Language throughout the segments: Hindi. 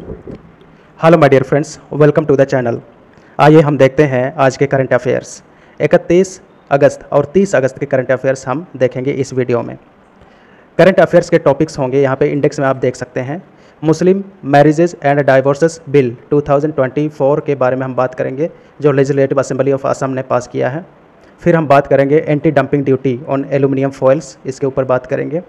Hello my dear friends, welcome to the channel. आइए हम देखते हैं आज के करंट अफेयर्स। 31 अगस्त और 30 अगस्त के करंट अफेयर्स हम देखेंगे इस वीडियो में। करंट अफेयर्स के टॉपिक्स होंगे, यहाँ पे इंडेक्स में आप देख सकते हैं। मुस्लिम मैरिजेज एंड डाइवोर्सेस बिल 2024 के बारे में हम बात करेंगे, जो लेजिस्लेटिव असेंबली ऑफ असम ने पास किया है। फिर हम बात करेंगे anti dumping duty on aluminium foils, इसके ऊपर बात करेंगे।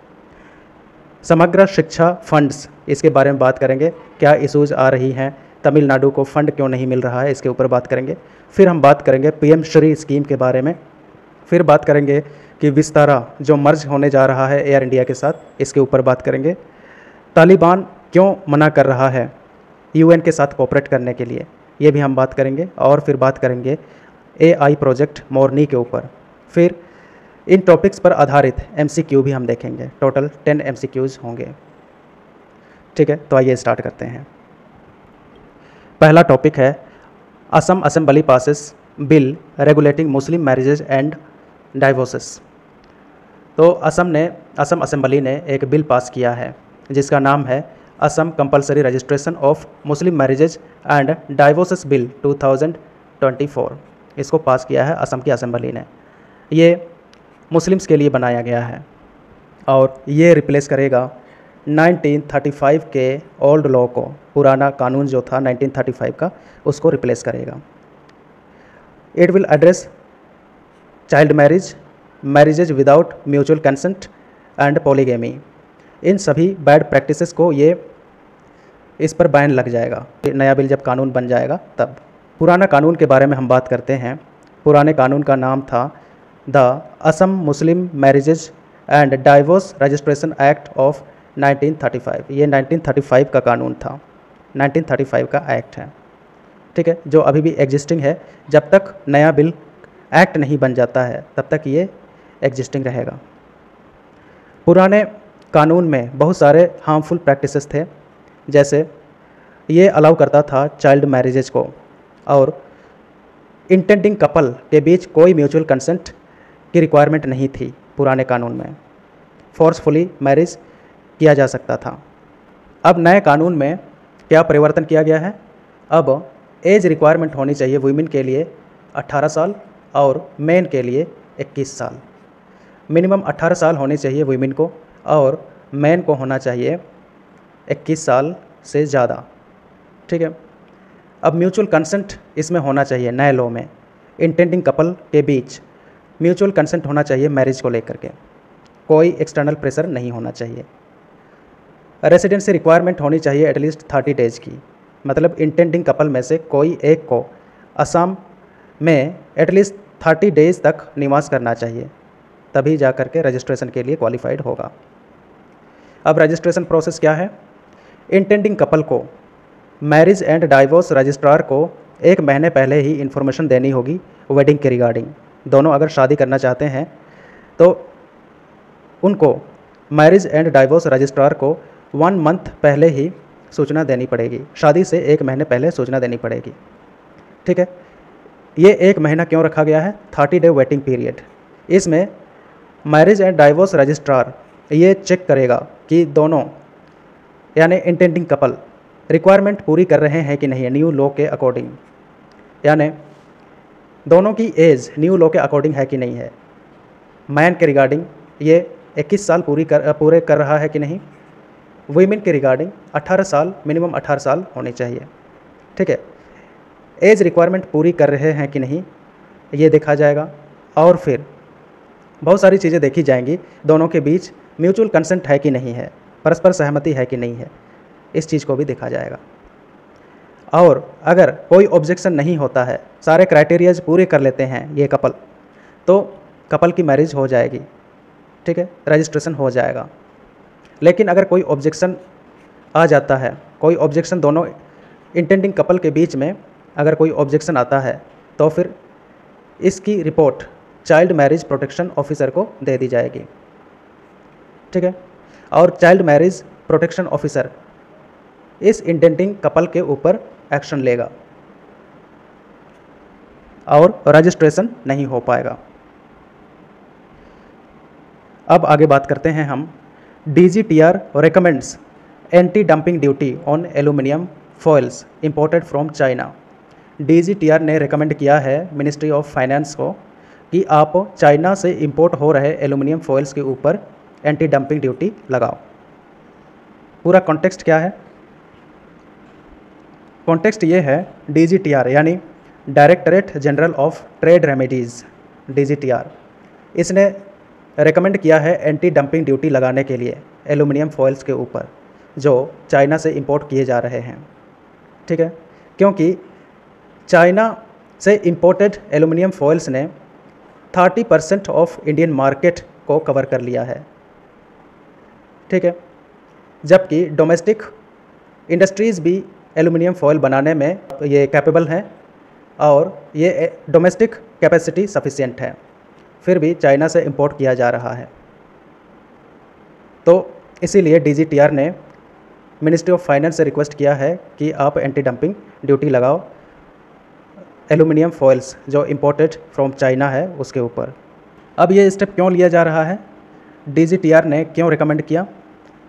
समग्र शिक्षा फंड्स, इसके बारे में बात करेंगे, क्या इशूज़ आ रही हैं, तमिलनाडु को फंड क्यों नहीं मिल रहा है, इसके ऊपर बात करेंगे। फिर हम बात करेंगे पीएम श्री स्कीम के बारे में। फिर बात करेंगे कि विस्तारा जो मर्ज होने जा रहा है एयर इंडिया के साथ, इसके ऊपर बात करेंगे। तालिबान क्यों मना कर रहा है यूएन के साथ कोऑपरेट करने के लिए, ये भी हम बात करेंगे। और फिर बात करेंगे एआई प्रोजेक्ट मोरनी के ऊपर। फिर इन टॉपिक्स पर आधारित एमसीक्यू भी हम देखेंगे। टोटल 10 एमसीक्यूज़ होंगे। ठीक है, तो आइए स्टार्ट करते हैं। पहला टॉपिक है Assam assembly passes bill regulating Muslim marriages and divorces. तो असम असेंबली ने एक बिल पास किया है जिसका नाम है Assam compulsory registration of Muslim marriages and divorces bill 2024। इसको पास किया है असम की असेंबली ने। ये मुस्लिम्स के लिए बनाया गया है और ये रिप्लेस करेगा 1935 के ओल्ड लॉ को। पुराना कानून जो था 1935 का, उसको रिप्लेस करेगा। It will address child marriage, marriages without mutual consent and polygamy. इन सभी बैड प्रैक्टिसेस को ये इस पर बैन लग जाएगा नया बिल जब कानून बन जाएगा तब। पुराना कानून के बारे में हम बात करते हैं। पुराने कानून का नाम था the Assam Muslim marriages and divorce registration act of 1935। ये 1935 का कानून था, 1935 का एक्ट है। ठीक है, जो अभी भी एग्जिस्टिंग है। जब तक नया बिल एक्ट नहीं बन जाता है तब तक ये एग्जिस्टिंग रहेगा। पुराने कानून में बहुत सारे हार्मफुल प्रैक्टिसेस थे, जैसे ये अलाउ करता था चाइल्ड मैरिजेज को, और इंटेंडिंग कपल के बीच कोई म्यूचुअल कंसेंट की रिक्वायरमेंट नहीं थी। पुराने कानून में फोर्सफुली मैरिज किया जा सकता था। अब नए कानून में क्या परिवर्तन किया गया है? अब एज रिक्वायरमेंट होनी चाहिए वुमेन के लिए 18 साल और मेन के लिए 21 साल। मिनिमम 18 साल होनी चाहिए वुमेन को और मेन को होना चाहिए 21 साल से ज़्यादा। ठीक है, अब म्यूचुअल कंसेंट इसमें होना चाहिए नए लॉ में। इंटेंडिंग कपल के बीच म्यूचुअल कंसेंट होना चाहिए मैरिज को लेकर के, कोई एक्सटर्नल प्रेशर नहीं होना चाहिए। रेसिडेंसी रिक्वायरमेंट होनी चाहिए एटलीस्ट 30 डेज की, मतलब इंटेंडिंग कपल में से कोई एक को असम में एटलीस्ट 30 डेज तक निवास करना चाहिए, तभी जा कर के रजिस्ट्रेशन के लिए क्वालिफाइड होगा। अब रजिस्ट्रेशन प्रोसेस क्या है? इंटेंडिंग कपल को मैरिज एंड डाइवोर्स रजिस्ट्रार को 1 महीने पहले ही इन्फॉर्मेशन देनी होगी वेडिंग के रिगार्डिंग। दोनों अगर शादी करना चाहते हैं तो उनको मैरिज एंड डाइवोर्स रजिस्ट्रार को 1 मंथ पहले ही सूचना देनी पड़ेगी, शादी से 1 महीने पहले सूचना देनी पड़ेगी। ठीक है, ये 1 महीना क्यों रखा गया है? 30 डे वेटिंग पीरियड। इसमें मैरिज एंड डाइवोर्स रजिस्ट्रार ये चेक करेगा कि दोनों यानी इंटेंडिंग कपल रिक्वायरमेंट पूरी कर रहे हैं कि नहीं है न्यू लॉ के अकॉर्डिंग, यानी दोनों की एज न्यू लॉ के अकॉर्डिंग है कि नहीं है। मैन के रिगार्डिंग ये 21 साल पूरे कर रहा है कि नहीं। वुमेन के रिगार्डिंग 18 साल, मिनिमम 18 साल होने चाहिए। ठीक है, एज रिक्वायरमेंट पूरी कर रहे हैं कि नहीं ये देखा जाएगा। और फिर बहुत सारी चीज़ें देखी जाएंगी, दोनों के बीच म्यूचुअल कंसेंट है कि नहीं है, परस्पर सहमति है कि नहीं है, इस चीज़ को भी देखा जाएगा। और अगर कोई ऑब्जेक्शन नहीं होता है, सारे क्राइटेरियाज पूरे कर लेते हैं ये कपल, तो कपल की मैरिज हो जाएगी। ठीक है, रजिस्ट्रेशन हो जाएगा। लेकिन अगर कोई ऑब्जेक्शन आ जाता है, कोई ऑब्जेक्शन दोनों इंटेंडिंग कपल के बीच में अगर कोई ऑब्जेक्शन आता है, तो फिर इसकी report child marriage protection officer को दे दी जाएगी। ठीक है, और चाइल्ड मैरिज प्रोटेक्शन ऑफिसर इस इंटेंडिंग कपल के ऊपर एक्शन लेगा और रजिस्ट्रेशन नहीं हो पाएगा। अब आगे बात करते हैं हम। DGTR recommends anti dumping duty on aluminium foils imported from China. DGTR ने रिकमेंड किया है मिनिस्ट्री ऑफ फाइनेंस को कि आप चाइना से इंपोर्ट हो रहे एल्युमिनियम फॉइल्स के ऊपर एंटी डंपिंग ड्यूटी लगाओ। पूरा कॉन्टेक्स्ट क्या है? कॉन्टेक्स्ट ये है, DGTR यानी directorate general of trade remedies, DGTR, इसने रेकमेंड किया है एंटी डंपिंग ड्यूटी लगाने के लिए एल्युमिनियम फॉइल्स के ऊपर जो चाइना से इंपोर्ट किए जा रहे हैं। ठीक है, क्योंकि चाइना से इंपोर्टेड एल्युमिनियम फॉइल्स ने 30% ऑफ इंडियन मार्केट को कवर कर लिया है। ठीक है, जबकि डोमेस्टिक इंडस्ट्रीज़ भी एल्युमिनियम फॉइल बनाने में ये कैपेबल हैं और ये डोमेस्टिक कैपेसिटी सफिशिएंट है, फिर भी चाइना से इंपोर्ट किया जा रहा है। तो इसीलिए DGTR ने मिनिस्ट्री ऑफ फाइनेंस से रिक्वेस्ट किया है कि आप एंटी डंपिंग ड्यूटी लगाओ एल्युमिनियम फॉइल्स जो इंपोर्टेड फ्रॉम चाइना है उसके ऊपर। अब ये स्टेप क्यों लिया जा रहा है? DGTR ने क्यों रिकमेंड किया?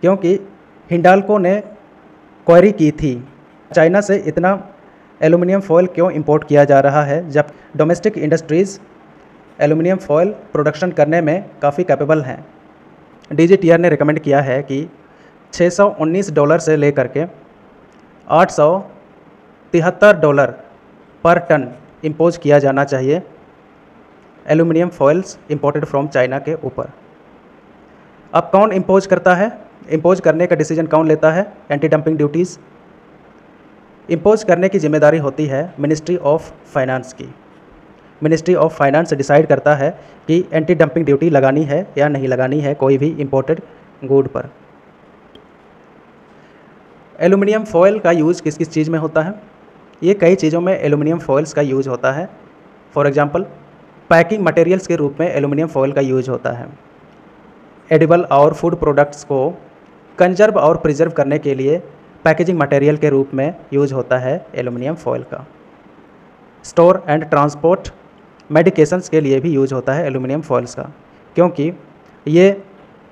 क्योंकि हिंडाल्को ने क्वेरी की थी चाइना से इतना एल्युमिनियम फॉइल क्यों इंपोर्ट किया जा रहा है जब domestic industries aluminium foil production करने में काफ़ी कैपेबल हैं। DGTR ने रिकमेंड किया है कि $619 से लेकर के $873 पर टन इम्पोज किया जाना चाहिए aluminium foils imported from China के ऊपर। अब कौन इम्पोज करता है? इम्पोज करने का डिसीजन कौन लेता है? एंटी डंपिंग ड्यूटीज़ इम्पोज करने की जिम्मेदारी होती है मिनिस्ट्री ऑफ फाइनेंस की। मिनिस्ट्री ऑफ फाइनेंस डिसाइड करता है कि एंटी डंपिंग ड्यूटी लगानी है या नहीं लगानी है कोई भी इंपोर्टेड गुड पर। एल्युमिनियम फॉइल का यूज़ किस किस चीज़ में होता है? ये कई चीज़ों में एल्युमिनियम फॉइल्स का यूज़ होता है। फॉर एग्जांपल, पैकिंग मटेरियल्स के रूप में एल्युमिनियम फॉइल का यूज़ होता है। एडिबल और फूड प्रोडक्ट्स को कंजर्व और प्रिजर्व करने के लिए पैकेजिंग मटेरियल के रूप में यूज़ होता है एल्युमिनियम फॉइल का। स्टोर एंड ट्रांसपोर्ट मेडिकेशंस के लिए भी यूज़ होता है एल्युमिनियम फॉइल्स का, क्योंकि ये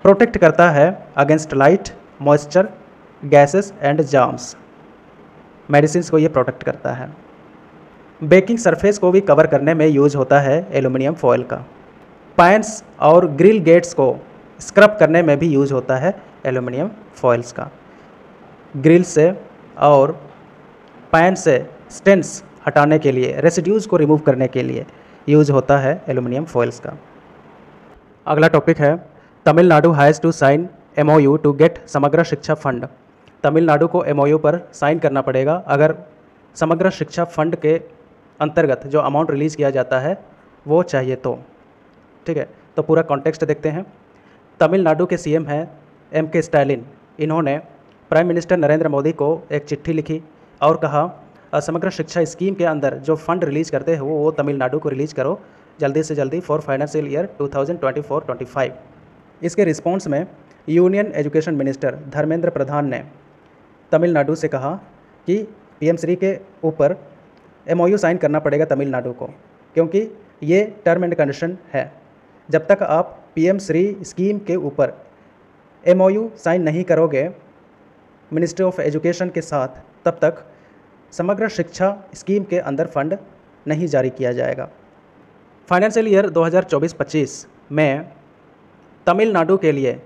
प्रोटेक्ट करता है against light, moisture, gases and jams. Medicine को ये प्रोटेक्ट करता है। बेकिंग सरफेस को भी कवर करने में यूज़ होता है एल्युमिनियम फॉइल का। पैन्स और ग्रिल गेट्स को स्क्रब करने में भी यूज़ होता है एल्युमिनियम फॉइल्स का। ग्रिल से और पैन से स्टेन्स हटाने के लिए, रेसिड्यूज़ को रिमूव करने के लिए यूज़ होता है एल्युमिनियम फॉइल्स का। अगला टॉपिक है, Tamil Nadu has to sign MOU to get Samagra Shiksha fund. Tamil Nadu को MOU पर साइन करना पड़ेगा अगर समग्र शिक्षा फंड के अंतर्गत जो अमाउंट रिलीज़ किया जाता है वो चाहिए तो। ठीक है, तो पूरा कॉन्टेक्स्ट देखते हैं। तमिलनाडु के CM हैं MK स्टालिन। इन्होंने प्राइम मिनिस्टर नरेंद्र मोदी को एक चिट्ठी लिखी और कहा समग्र शिक्षा स्कीम के अंदर जो फंड रिलीज़ करते हैं वो तमिलनाडु को रिलीज़ करो जल्दी से जल्दी फॉर फाइनेंशियल ईयर 2024-25। इसके रिस्पॉन्स में union education minister Dharmendra Pradhan ने तमिलनाडु से कहा कि PM श्री के ऊपर MOU साइन करना पड़ेगा तमिलनाडु को, क्योंकि ये टर्म एंड कंडीशन है। जब तक आप PM श्री स्कीम के ऊपर MOU साइन नहीं करोगे मिनिस्ट्री ऑफ एजुकेशन के साथ, तब तक समग्र शिक्षा स्कीम के अंदर फंड नहीं जारी किया जाएगा। फाइनेंशियल ईयर 2024-25 में तमिलनाडु के लिए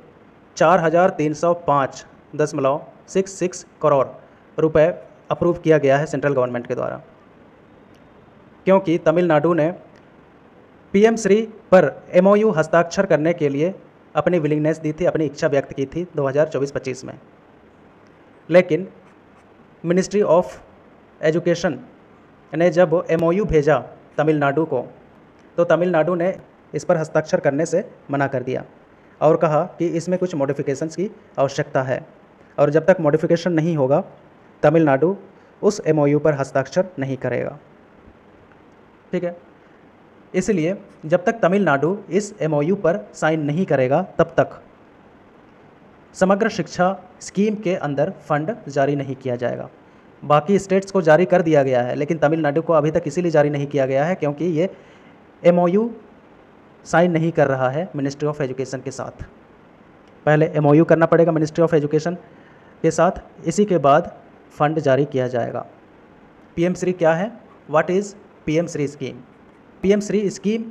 4,305.66 करोड़ रुपए अप्रूव किया गया है सेंट्रल गवर्नमेंट के द्वारा, क्योंकि तमिलनाडु ने PM श्री पर MOU हस्ताक्षर करने के लिए अपनी विलिंगनेस दी थी, अपनी इच्छा व्यक्त की थी 2024-25 में। लेकिन मिनिस्ट्री ऑफ एजुकेशन ने जब MOU भेजा तमिलनाडु को, तो तमिलनाडु ने इस पर हस्ताक्षर करने से मना कर दिया और कहा कि इसमें कुछ मॉडिफिकेशंस की आवश्यकता है, और जब तक मॉडिफिकेशन नहीं होगा तमिलनाडु उस MOU पर हस्ताक्षर नहीं करेगा। ठीक है, इसलिए जब तक तमिलनाडु इस MOU पर साइन नहीं करेगा तब तक समग्र शिक्षा स्कीम के अंदर फंड जारी नहीं किया जाएगा। बाकी स्टेट्स को जारी कर दिया गया है, लेकिन तमिलनाडु को अभी तक इसीलिए जारी नहीं किया गया है क्योंकि ये MOU साइन नहीं कर रहा है मिनिस्ट्री ऑफ एजुकेशन के साथ। पहले MOU करना पड़ेगा मिनिस्ट्री ऑफ एजुकेशन के साथ, इसी के बाद फंड जारी किया जाएगा। पीएम श्री क्या है? What is PM Shri scheme? PM Shri scheme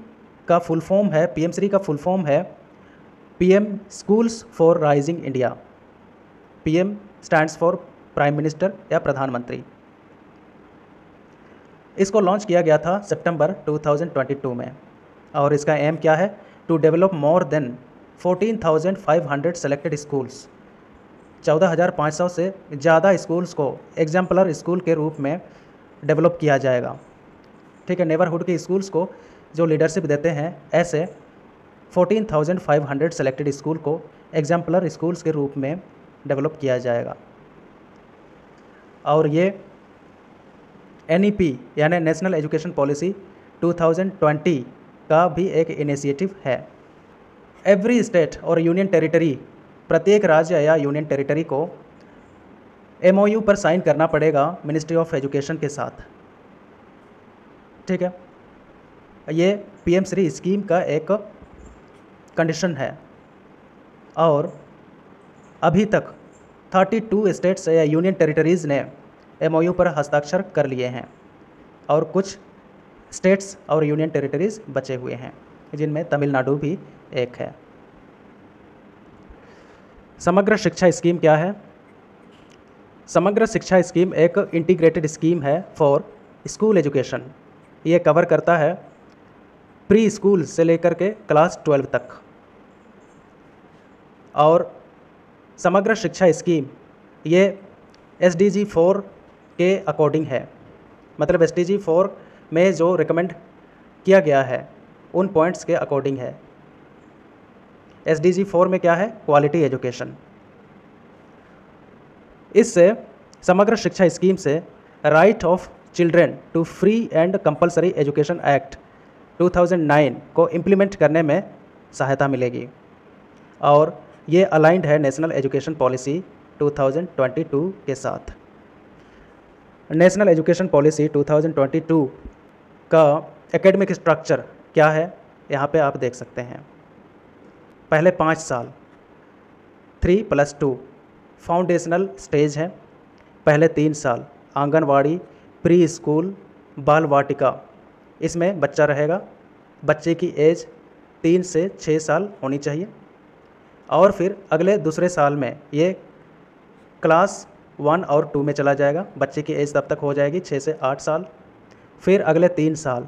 का फुल फॉर्म है, पीएम श्री का फुल फॉर्म है PM schools for rising India. PM stands for prime minister या प्रधानमंत्री। इसको लॉन्च किया गया था सितंबर 2022 में और इसका एम क्या है? To develop more than 14,500 selected schools. 14,500 से ज़्यादा स्कूल्स को एग्जाम्पलर स्कूल के रूप में डेवलप किया जाएगा। ठीक है, नेबरहुड के स्कूल्स को जो लीडरशिप देते हैं, ऐसे 14,500 सेलेक्टेड स्कूल को एग्जाम्पलर स्कूल्स के रूप में डेवलप किया जाएगा। और ये NEP यानी नेशनल एजुकेशन पॉलिसी 2020 का भी एक इनिशिएटिव है। एवरी स्टेट और यूनियन टेरिटरी, प्रत्येक राज्य या यूनियन टेरिटरी को MOU पर साइन करना पड़ेगा मिनिस्ट्री ऑफ एजुकेशन के साथ। ठीक है, ये पीएम श्री स्कीम का एक कंडीशन है। और अभी तक 32 स्टेट्स या यूनियन टेरिटरीज़ ने MOU पर हस्ताक्षर कर लिए हैं और कुछ स्टेट्स और यूनियन टेरिटरीज़ बचे हुए हैं, जिनमें तमिलनाडु भी एक है। समग्र शिक्षा स्कीम क्या है? समग्र शिक्षा स्कीम एक इंटीग्रेटेड स्कीम है फॉर स्कूल एजुकेशन। ये कवर करता है प्री स्कूल से लेकर के क्लास 12 तक। और समग्र शिक्षा स्कीम ये SDG 4 के अकॉर्डिंग है, मतलब SDG 4 में जो रिकमेंड किया गया है उन पॉइंट्स के अकॉर्डिंग है। SDG 4 में क्या है? Quality education. इससे समग्र शिक्षा स्कीम से right of children to free and compulsory education act 2009 को इम्प्लीमेंट करने में सहायता मिलेगी और ये अलाइंड है नेशनल एजुकेशन पॉलिसी 2022 के साथ। नेशनल एजुकेशन पॉलिसी 2022 का एकेडमिक स्ट्रक्चर क्या है? यहाँ पे आप देख सकते हैं। पहले 5 साल 3+2 फाउंडेशनल स्टेज है। पहले 3 साल आंगनवाड़ी, प्री स्कूल, बाल वाटिका, इसमें बच्चा रहेगा। बच्चे की एज 3 से 6 साल होनी चाहिए। और फिर अगले दूसरे साल में ये क्लास 1 और 2 में चला जाएगा। बच्चे की एज तब तक हो जाएगी 6 से 8 साल। फिर अगले 3 साल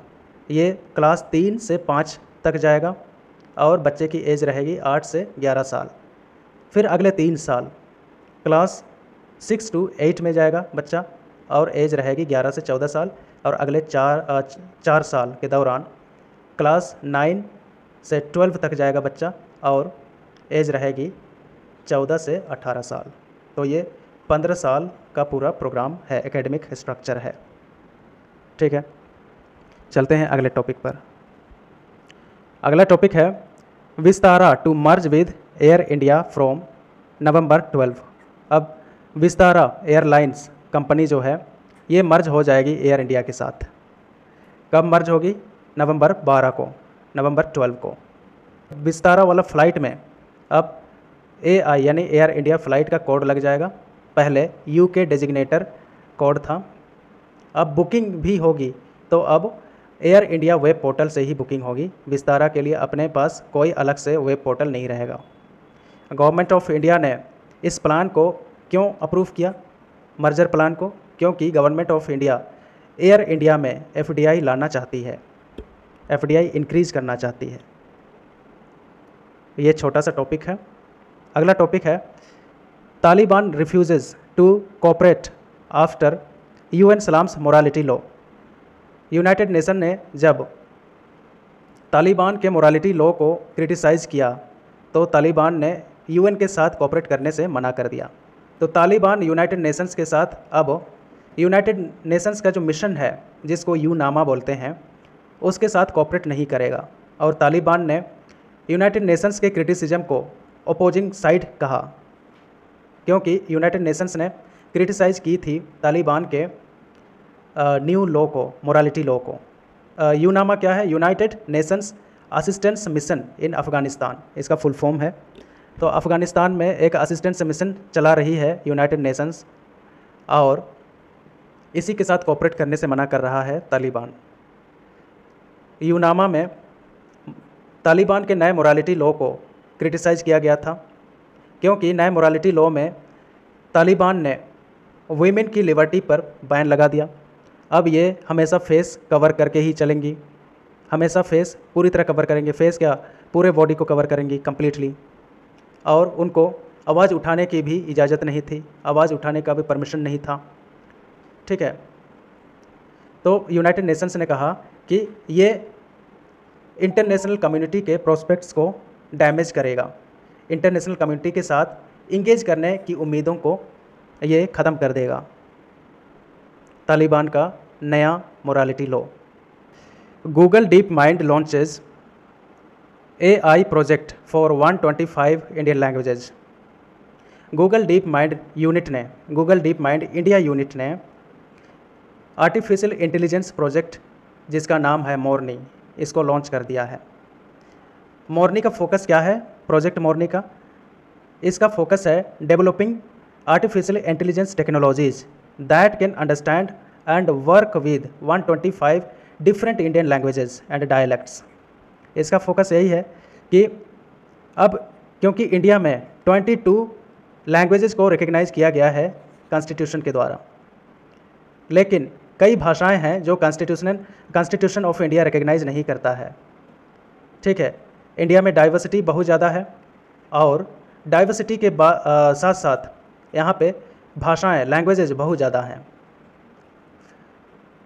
ये क्लास 3 से 5 तक जाएगा और बच्चे की एज रहेगी 8 से 11 साल। फिर अगले 3 साल क्लास 6 to 8 में जाएगा बच्चा और एज रहेगी 11 से 14 साल। और अगले 4 साल के दौरान क्लास 9 से 12 तक जाएगा बच्चा और एज रहेगी 14 से 18 साल। तो ये 15 साल का पूरा प्रोग्राम है, एकेडमिक स्ट्रक्चर है। ठीक है, चलते हैं अगले टॉपिक पर। अगला टॉपिक है Vistara to merge with Air India from November 12। अब विस्तारा एयरलाइंस कंपनी जो है ये मर्ज हो जाएगी एयर इंडिया के साथ। कब मर्ज होगी? नवंबर 12 को, नवंबर 12 को। विस्तारा वाला फ़्लाइट में अब AI यानी एयर इंडिया फ़्लाइट का कोड लग जाएगा। पहले UK डेजिग्नेटर कोड था। अब बुकिंग भी होगी तो अब एयर इंडिया वेब पोर्टल से ही बुकिंग होगी। विस्तारा के लिए अपने पास कोई अलग से वेब पोर्टल नहीं रहेगा। गवर्नमेंट ऑफ इंडिया ने इस प्लान को क्यों अप्रूव किया, मर्जर प्लान को? क्योंकि government of India Air India में FDI लाना चाहती है, FDI इंक्रीज़ करना चाहती है। ये छोटा सा टॉपिक है। अगला टॉपिक है Taliban refuses to cooperate after UN slams morality law. United Nation ने जब तालिबान के मोरालिटी लॉ को क्रिटिसाइज़ किया तो तालिबान ने UN के साथ कोऑपरेट करने से मना कर दिया। तो तालिबान यूनाइटेड नेशंस के साथ अब यूनाइटेड नेशंस का जो मिशन है जिसको यूनामा बोलते हैं उसके साथ कोऑपरेट नहीं करेगा। और तालिबान ने यूनाइटेड नेशंस के क्रिटिसिज्म को अपोजिंग साइड कहा, क्योंकि यूनाइटेड नेशंस ने क्रिटिसाइज़ की थी तालिबान के न्यू लॉ को, मोरालिटी लॉ को। यूनामा क्या है? यूनाइटेड नेशंस असिस्टेंस मिशन इन अफ़गानिस्तान, इसका फुल फॉर्म है। तो अफ़गानिस्तान में एक असिस्टेंस मिशन चला रही है यूनाइटेड नेशंस और इसी के साथ कोऑपरेट करने से मना कर रहा है तालिबान। यूनामा में तालिबान के नए मोरालिटी लॉ को क्रिटिसाइज़ किया गया था, क्योंकि नए मोरालिटी लॉ में तालिबान ने वीमेन की लिबर्टी पर बैन लगा दिया। अब ये हमेशा फेस कवर करके ही चलेंगी, हमेशा फेस पूरी तरह कवर करेंगे, फेस क्या पूरे बॉडी को कवर करेंगी कम्प्लीटली, और उनको आवाज़ उठाने की भी इजाज़त नहीं थी, आवाज़ उठाने का भी परमिशन नहीं था। ठीक है, तो यूनाइटेड नेशंस ने कहा कि ये इंटरनेशनल कम्युनिटी के प्रोस्पेक्ट्स को डैमेज करेगा, इंटरनेशनल कम्युनिटी के साथ इंगेज करने की उम्मीदों को ये ख़त्म कर देगा। तालिबान का नया morality law. Google deep mind launches AI project for 125 Indian languages. Google deep mind India unit ने आर्टिफिशियल इंटेलिजेंस प्रोजेक्ट जिसका नाम है मोरनी, इसको लॉन्च कर दिया है। मोरनी का फोकस क्या है? प्रोजेक्ट मोरनी का इसका फोकस है developing artificial intelligence technologies that can understand and work with 125 different Indian languages and dialects. इसका फोकस यही है कि अब क्योंकि इंडिया में 22 लैंग्वेजेस को रिकग्नाइज़ किया गया है कॉन्स्टिट्यूशन के द्वारा, लेकिन कई भाषाएं हैं जो कॉन्स्टिट्यूशन ऑफ इंडिया रिकग्नाइज़ नहीं करता है। ठीक है, इंडिया में डाइवर्सिटी बहुत ज़्यादा है और डाइवर्सिटी के साथ साथ यहाँ पे भाषाएं, लैंग्वेजेज बहुत ज़्यादा हैं।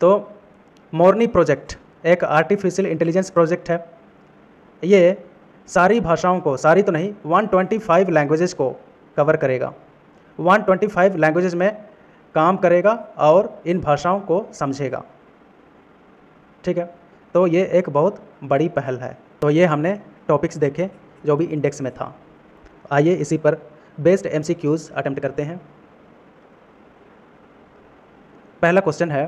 तो मोरनी प्रोजेक्ट एक आर्टिफिशियल इंटेलिजेंस प्रोजेक्ट है। ये सारी भाषाओं को, सारी तो नहीं, 125 लैंग्वेजेस को कवर करेगा, 125 लैंग्वेजेस में काम करेगा और इन भाषाओं को समझेगा। ठीक है, तो ये एक बहुत बड़ी पहल है। तो ये हमने टॉपिक्स देखे जो भी इंडेक्स में था। आइए इसी पर बेस्ड MCQs अटेम्प्ट करते हैं। पहला क्वेश्चन है,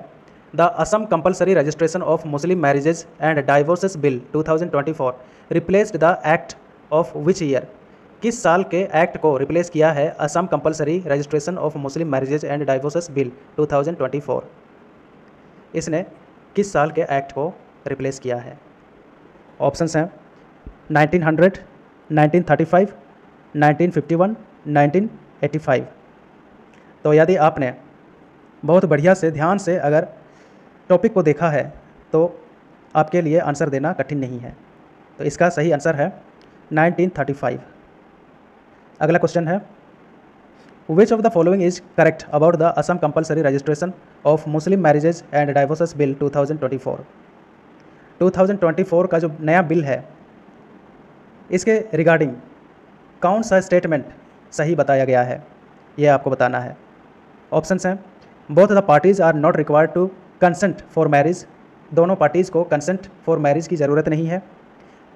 the Assam compulsory registration of Muslim marriages and divorces bill 2024 replaced the act of which year. किस साल के एक्ट को रिप्लेस किया है Assam compulsory registration of Muslim marriages and divorces bill 2024? इसने किस साल के एक्ट को रिप्लेस किया है? ऑप्शंस हैं 1900, 1935, 1951, 1985। तो यदि आपने बहुत बढ़िया से ध्यान से अगर टॉपिक को देखा है तो आपके लिए आंसर देना कठिन नहीं है। तो इसका सही आंसर है 1935। अगला क्वेश्चन है, which of the following is correct about the Assam compulsory registration of Muslim marriages and divorces bill 2024? 2024 का जो नया बिल है इसके रिगार्डिंग कौन सा स्टेटमेंट सही बताया गया है, ये आपको बताना है। ऑप्शंस हैं, both the parties are not required to consent for marriage, दोनों पार्टीज़ को कंसेंट फॉर मैरिज की ज़रूरत नहीं है।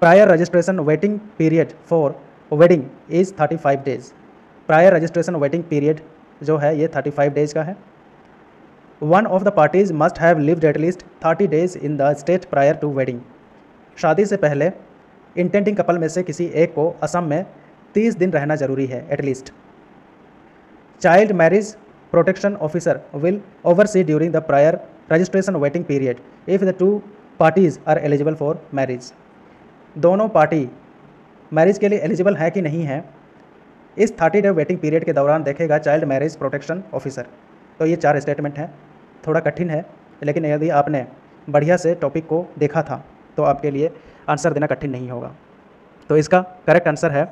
Prior registration waiting period for wedding is 35 days, prior registration waiting period जो है ये 35 डेज़ का है। One of the parties must have lived at least 30 days in the state prior to wedding, शादी से पहले इंटेंडिंग कपल में से किसी एक को असम में 30 दिन रहना जरूरी है at least. Child marriage protection officer will oversee during the prior registration waiting period if the two parties are eligible for marriage, दोनों पार्टी मैरिज के लिए एलिजिबल है कि नहीं है इस 30 डे वेटिंग पीरियड के दौरान देखेगा चाइल्ड मैरिज प्रोटेक्शन ऑफिसर। तो ये 4 स्टेटमेंट हैं, थोड़ा कठिन है, लेकिन यदि आपने बढ़िया से टॉपिक को देखा था तो आपके लिए आंसर देना कठिन नहीं होगा। तो इसका करेक्ट आंसर है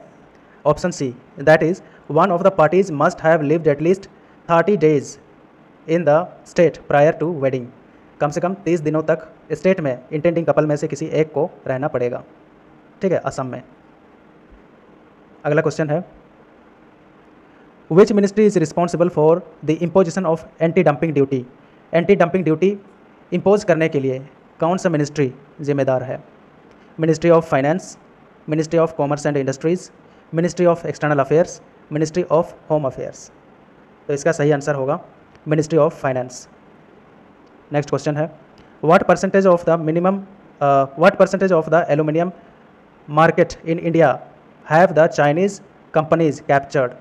option C, that is one of the parties must have lived at least 30 days in the state prior to wedding, कम से कम 30 दिनों तक स्टेट में इंटेंडिंग कपल में से किसी एक को रहना पड़ेगा। ठीक है, असम में। अगला क्वेश्चन है, विच ministry is responsible for the imposition of anti dumping duty, anti dumping duty impose करने के लिए कौन सा मिनिस्ट्री जिम्मेदार है? Ministry of finance, ministry of commerce and industries, ministry of external affairs, ministry of home affairs. तो इसका सही आंसर होगा ministry of finance. Next question है, what percentage of the aluminium market in India have the Chinese companies captured?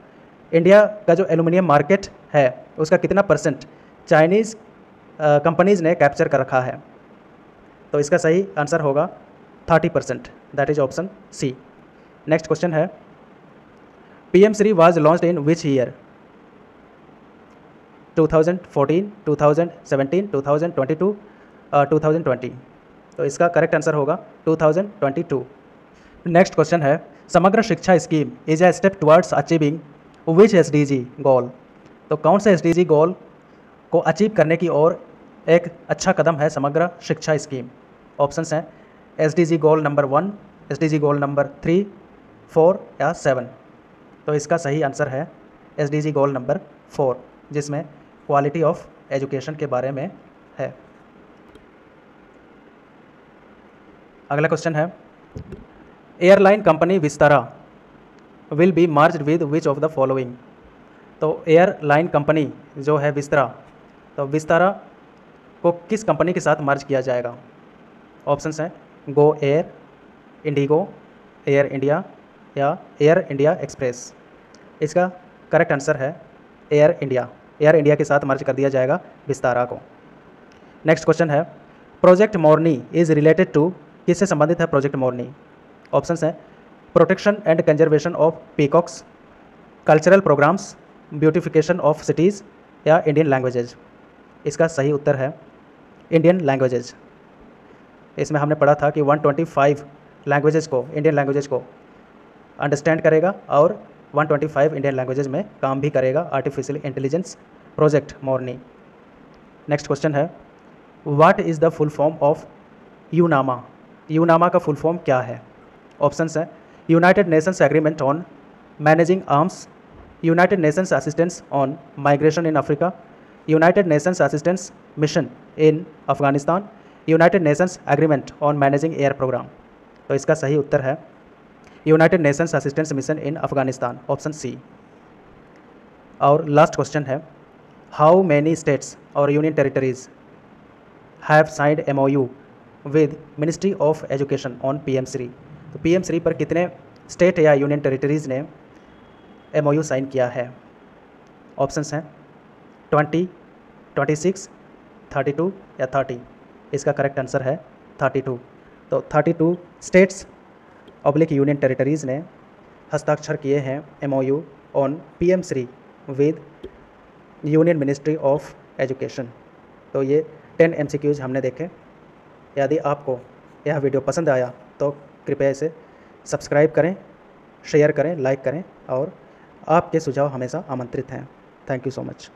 India का जो एल्यूमिनियम मार्केट है उसका कितना परसेंट चाइनीज़ कंपनीज़ ने कैप्चर कर रखा है? तो इसका सही आंसर होगा 30%, that is option C. Next question है, PM3 was launched in which year? 2014, 2017, 2022, 2020। तो इसका करेक्ट आंसर होगा 2022। नेक्स्ट क्वेश्चन है, समग्र Shiksha scheme is a step towards achieving which SDG गोल? तो कौन से SDG गोल को अचीव करने की ओर एक अच्छा कदम है समग्र शिक्षा स्कीम? ऑप्शंस हैं SDG goal number 1, SDG goal number 3, 4 या 7। तो इसका सही आंसर है SDG गोल नंबर 4, जिसमें क्वालिटी ऑफ एजुकेशन के बारे में है। अगला क्वेश्चन है, airline company Vistara will be merged with which of the following? तो एयरलाइन कंपनी जो है विस्तारा, तो विस्तारा को किस कंपनी के साथ मर्ज किया जाएगा? ऑप्शंस हैं Go Air, IndiGo, Air India या एयर इंडिया एक्सप्रेस। इसका करेक्ट आंसर है एयर इंडिया। एयर इंडिया के साथ मर्ज कर दिया जाएगा विस्तारा को। नेक्स्ट क्वेश्चन है, project Morni is related to, किससे संबंधित है प्रोजेक्ट मोरनी? ऑप्शंस हैं protection and conservation of peacocks, cultural programs, beautification of cities या इंडियन लैंग्वेजेज। इसका सही उत्तर है इंडियन लैंग्वेजेज। इसमें हमने पढ़ा था कि 125 लैंग्वेजेज को, इंडियन लैंग्वेजेज को अंडरस्टैंड करेगा और 125 इंडियन लैंग्वेजेज में काम भी करेगा artificial intelligence project Morni. Next question है, what is the full form of UNAMA? UNAMA का फुल फॉर्म क्या है? ऑप्शंस हैं United Nations agreement on managing arms, United Nations assistance on migration in Africa, United Nations assistance mission in Afghanistan, United Nations agreement on managing air programme. तो इसका सही उत्तर है United Nations assistance mission in Afghanistan, option C. और लास्ट क्वेश्चन है, हाउ मैनी स्टेट्स और union territories have signed MOU with ministry of education on PM3? तो PM3 पर कितने स्टेट या यूनियन टेरिटरीज़ ने MOU साइन किया है? ऑप्शंस हैं 20, 26, 32 या 30। इसका करेक्ट आंसर है 32। तो 32 स्टेट्स ऑब्लिक यूनियन टेरिटरीज़ ने हस्ताक्षर किए हैं MOU on PM3 with union ministry of education. तो ये 10 MCQs हमने देखे। यदि आपको यह वीडियो पसंद आया तो कृपया इसे सब्सक्राइब करें, शेयर करें, लाइक करें और आपके सुझाव हमेशा आमंत्रित हैं। Thank you so much.